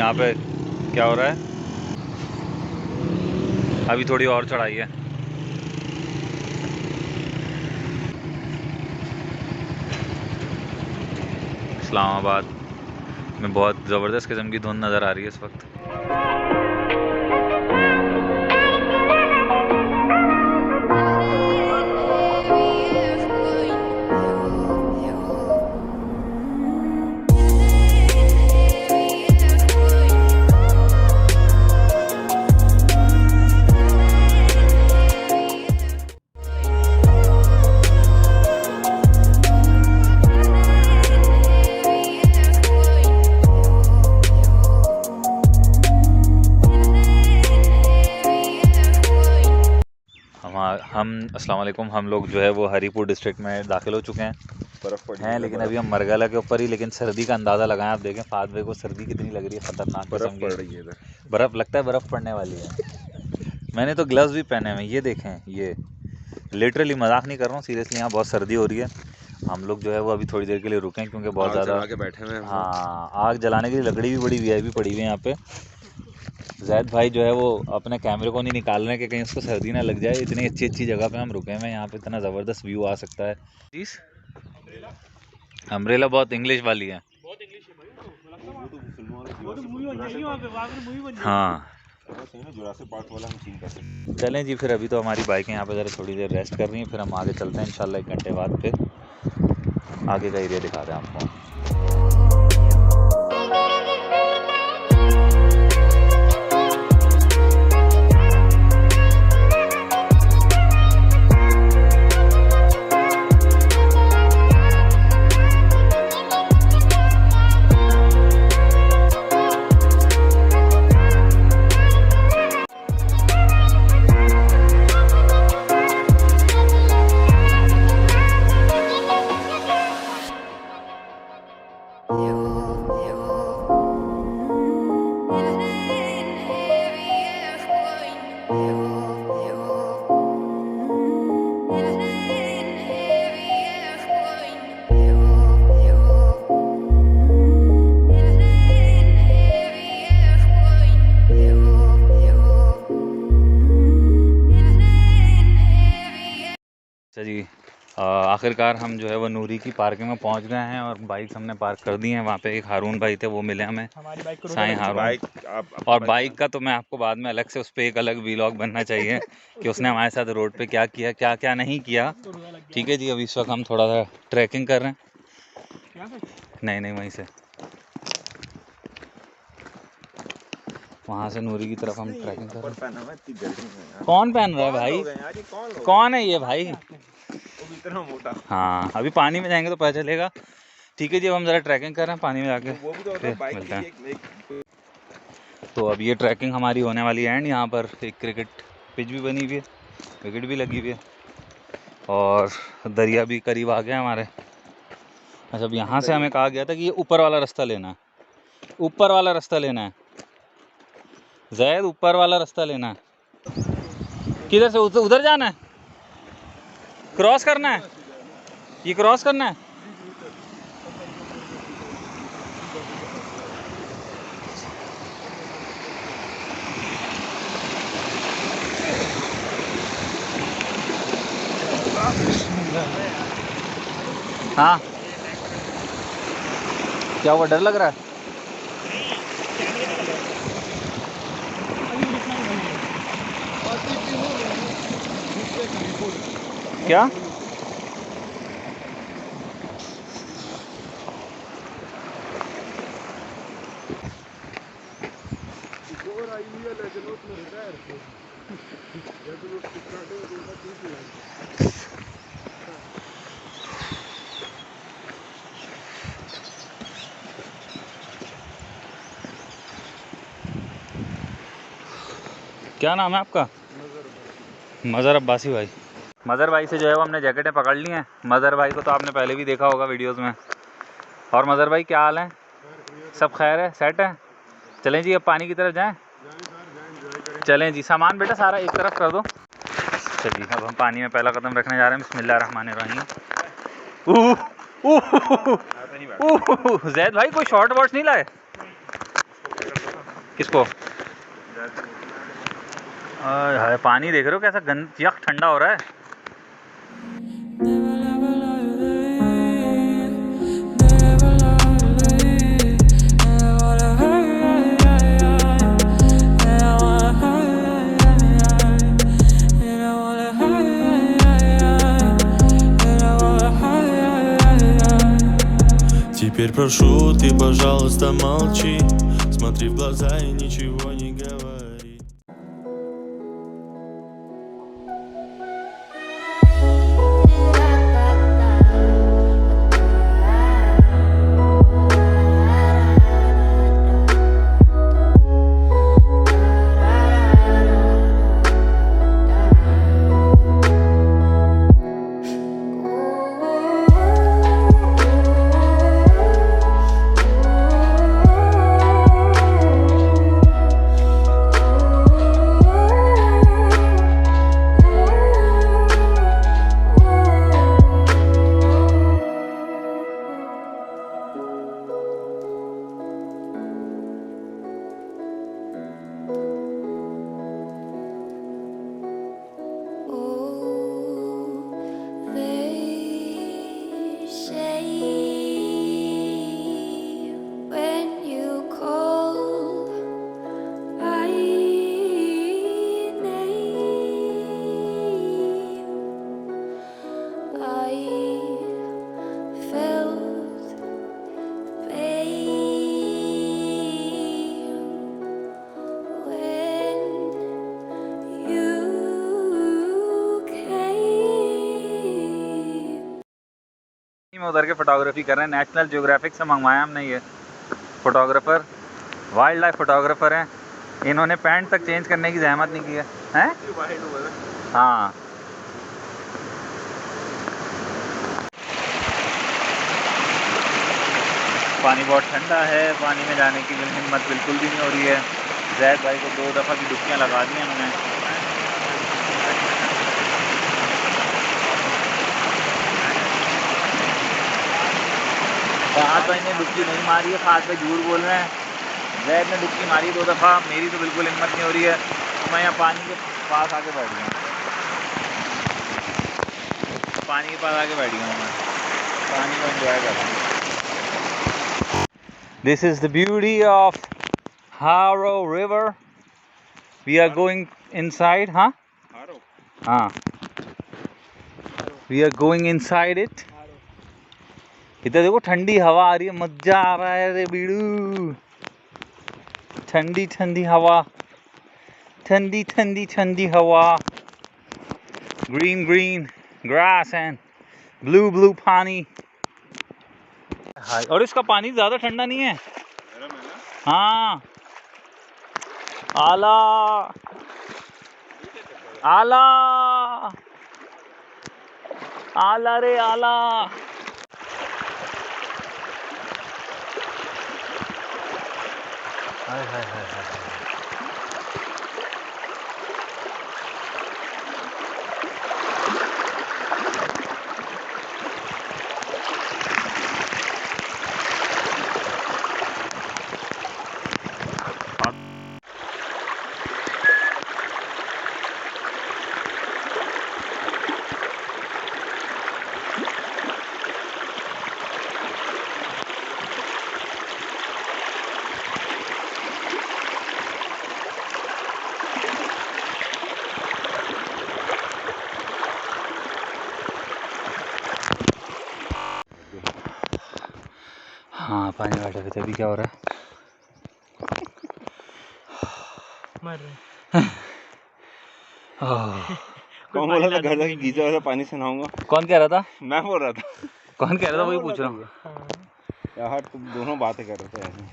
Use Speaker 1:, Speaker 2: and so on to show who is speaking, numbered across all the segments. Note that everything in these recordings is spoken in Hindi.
Speaker 1: यहाँ पे क्या हो रहा है, अभी थोड़ी और चढ़ाई है। इस्लामाबाद में बहुत ज़बरदस्त किस्म की धुंध नज़र आ रही है इस वक्त। हम अस्सलाम वालेकुम, हम लोग जो है वो हरीपुर डिस्ट्रिक्ट में दाखिल हो चुके हैं।
Speaker 2: बर्फ़ पड़ी
Speaker 1: हैं लेकिन अभी हम मरगला के ऊपर ही, लेकिन सर्दी का अंदाज़ा लगाएं। आप देखें फाद भाई को सर्दी कितनी लग रही है, ख़तरनाक
Speaker 2: बर्फ़
Speaker 1: किस्म
Speaker 2: पड़
Speaker 1: की।
Speaker 2: रही है इधर,
Speaker 1: बर्फ़ लगता है बर्फ़ पड़ने वाली है। मैंने तो ग्लव्स भी पहने हुए हैं, ये देखें, ये लिटरली मजाक नहीं कर रहा हूँ, सीरियसली यहाँ बहुत सर्दी हो रही है। हम लोग जो है वो अभी थोड़ी देर के लिए रुके हैं क्योंकि बहुत
Speaker 2: आग
Speaker 1: ज़्यादा
Speaker 2: जला के बैठे हुए हैं हम लोग।
Speaker 1: हाँ, आग जलाने के लिए लकड़ी भी बड़ी वीआईपी पड़ी हुई है यहाँ पे। जैद भाई जो है वो अपने कैमरे को नहीं निकाल रहे हैं कि कहीं उसको सर्दी ना लग जाए। इतनी अच्छी अच्छी जगह पे हम रुके हैं, यहाँ पे इतना ज़बरदस्त व्यू आ सकता है। चीज़ अम्ब्रेला बहुत इंग्लिश वाली है, हाँ। चलें जी, फिर अभी तो हमारी बाइकें यहाँ पे ज़रा थोड़ी देर रेस्ट कर रही हैं, फिर हम आगे चलते हैं इंशाल्लाह। 1 घंटे बाद फिर आगे का एरिया दिखा रहे हैं आपको। अच्छा जी, आखिरकार हम जो है वो नूरी की पार्किंग में पहुंच गए हैं और बाइक हमने पार्क कर दी है। वहाँ पे एक हारून भाई थे, वो मिले हमें, साईं हारून। और बाइक का तो मैं आपको बाद में अलग से उस पर एक अलग व्लॉग बनना चाहिए कि उसने हमारे साथ रोड पे क्या किया, क्या क्या नहीं किया। ठीक है जी, अभी इस वक्त हम थोड़ा सा ट्रैकिंग कर रहे हैं। नहीं वहीं से, वहाँ से नूरी की तरफ हम ट्रैकिंग कर रहे हैं। कौन पहन रहा है भाई, कौन है ये भाई?
Speaker 2: इतना मोटा।
Speaker 1: हाँ, अभी पानी में जाएंगे तो पता चलेगा। ठीक है जी, अब हम ज़रा ट्रैकिंग कर रहे हैं पानी में जाके,
Speaker 2: वो भी तो
Speaker 1: फिर
Speaker 2: बाइक
Speaker 1: मिलते हैं। तो अब ये ट्रैकिंग हमारी होने वाली है एंड यहाँ पर एक क्रिकेट पिच भी बनी हुई है, विकेट भी लगी हुई है और दरिया भी करीब आ गया हमारे। अच्छा, अब यहाँ से हमें कहा गया था कि ये ऊपर वाला रास्ता लेना है, ऊपर वाला रास्ता लेना है जैद, ऊपर वाला रास्ता लेना है। किधर से? उधर जाना है, क्रॉस करना है, ये क्रॉस करना है। हाँ, क्या हुआ, डर लग रहा है? क्या? क्या नाम है आपका? मज़र अब्बासी भाई। मज़र भाई से जो है वो हमने जैकेटें पकड़ ली हैं। मज़र भाई को तो आपने पहले भी देखा होगा वीडियोस में। और मज़र भाई क्या हाल है? सब खैर है, सेट है? चलें जी, अब पानी की तरफ जाएं। चलें जी, सामान बेटा सारा एक तरफ कर दो। चलिए, अब हम पानी में पहला कदम रखने जा रहे हैं। बिस्मिल्लाहिर्रहमानिर्रहीम। जैद भाई कोई शॉर्ट वॉर्ट्स नहीं लाए? किसको? हाय पानी देख रहे हो कैसा यक ठंडा हो रहा है।
Speaker 3: Теперь прошу, ты, пожалуйста, молчи. Смотри в глаза и ничего не говори.
Speaker 1: में उधर के फोटोग्राफी कर रहे हैं। नेशनल ज्योग्राफिक से मंगवाया हमने ये फोटोग्राफर, वाइल्ड लाइफ फोटोग्राफर हैं। इन्होंने पैंट तक चेंज करने की जहमत नहीं की है, हैं? हाँ पानी बहुत ठंडा है, पानी में जाने की हिम्मत बिल्कुल भी नहीं हो रही है। जैद भाई को 2 दफ़ा की डुबकियाँ लगा दी हैं उन्होंने। फाहद भाई ने डुबकी नहीं मारी है, फाहद भाई झूठ बोल रहे हैं। जैद ने डुबकी मारी 2 दफ़ा, मेरी तो बिल्कुल हिम्मत नहीं हो रही है। तो मैं यहाँ पानी के पास आके बैठ गया, पानी के पास आके बैठ गया हूँ मैं, पानी को एंजॉय कर रहा हूँ। This is the beauty of Haro River. We are going inside, huh? हाँ, we are going inside it. इधर देखो ठंडी हवा आ रही है, मजा आ रहा है रे बीड़ू। ठंडी ठंडी हवा, ठंडी ठंडी ठंडी हवा। Green green grass and blue blue पानी। और इसका पानी ज़्यादा ठंडा नहीं है। हाँ आला आला आला रे आला। हाय हाय हाय हाय। हाँ पानी वाटर पे अभी क्या हो रहा है?
Speaker 2: मर रहे। कौन बोला था घर जाके गीजर वाला पानी से नहाऊंगा?
Speaker 1: कौन कह रहा था?
Speaker 2: मैं बोल रहा था।
Speaker 1: कौन कह रहा था वही पूछ रहा हूँ।
Speaker 2: यार तुम दोनों बातें कर रहे थे ऐसे।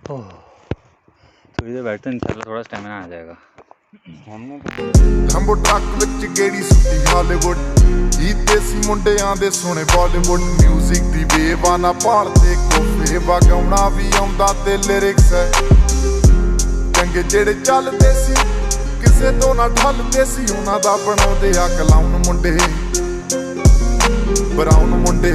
Speaker 1: थोड़ी देर बैठते हैं, इंशाल्लाह थोड़ा स्टेमिना आ जाएगा।
Speaker 4: लंबो ट्रक विच गेड़ी सुती हालीवुड ई देसी मुंडियां दे सोने बॉलीवुड म्यूजिक दी वेव आना भालदे कोफे वगाउणा भी आउंदा ते लिरिक्स है चंगे जेड़े चलदे सी किसे तो ना ढलदे सी उन्हां दा बनाउंदे आ क्लाउन मुंडे ब्राउन मुंडे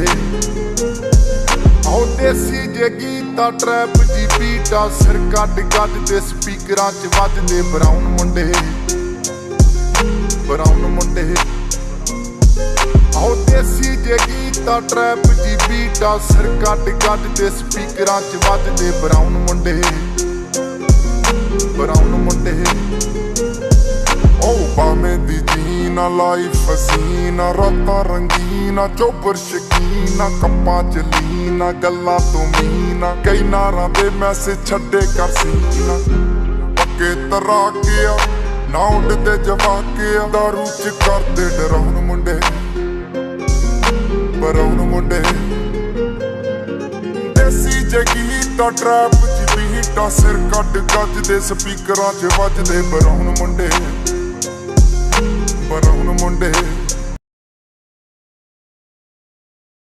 Speaker 4: ਆਓ ਦੇਸੀ ਜੇ ਗੀਤਾ ਟਰੈਪ ਜੀ ਬੀਟਾ ਸਿਰ ਕੱਢ ਗੱਜਦੇ ਸਪੀਕਰਾਂ 'ਚ ਵੱਜਦੇ ਬਰਾਊਨ ਮੁੰਡੇ ਆਓ ਦੇਸੀ ਜੇ ਗੀਤਾ ਟਰੈਪ ਜੀ ਬੀਟਾ ਸਿਰ ਕੱਢ ਗੱਜਦੇ ਸਪੀਕਰਾਂ 'ਚ ਵੱਜਦੇ ਬਰਾਊਨ ਮੁੰਡੇ ਉਹ ਬਾਵੇਂ ਦੀ ਜੀਨਾ ਲਾਈਫ ਹਸੀਨਾ ਰਾਤਾਂ ਰੰਗੀਨਾ ਚੋਬਰ ਸ਼ਕੀਨਾ ਕੱਪਾਂ ਚ ਲੀਨਾ ਗੱਲਾਂ ਤੋਂ ਮੀਨਾ ਕਈ ਨਾਰਾਂ ਦੇ ਮੈਸੇਜ ਛੱਡੇ ਕਰ ਸੀਨਾ ਪੱਕੇ ਤਰਾਕਿਆ ਨਾ ਉੱਡਦੇ ਜਵਾਕਿਆ ਦਾਰੂ ਚ ਕਰਦੇ ਡਰਾਉਣ ਮੁੰਡੇ ਦੇਸੀ ਜਗੀਤਾ ਟਰੈਪ ਚ ਬੀਟਾ ਸਿਰ ਕੱਢ ਗੱਜਦੇ ਸਪੀਕਰਾਂ 'ਚ ਵੱਜਦੇ ਬਰਾਊਨ ਮੁੰਡੇ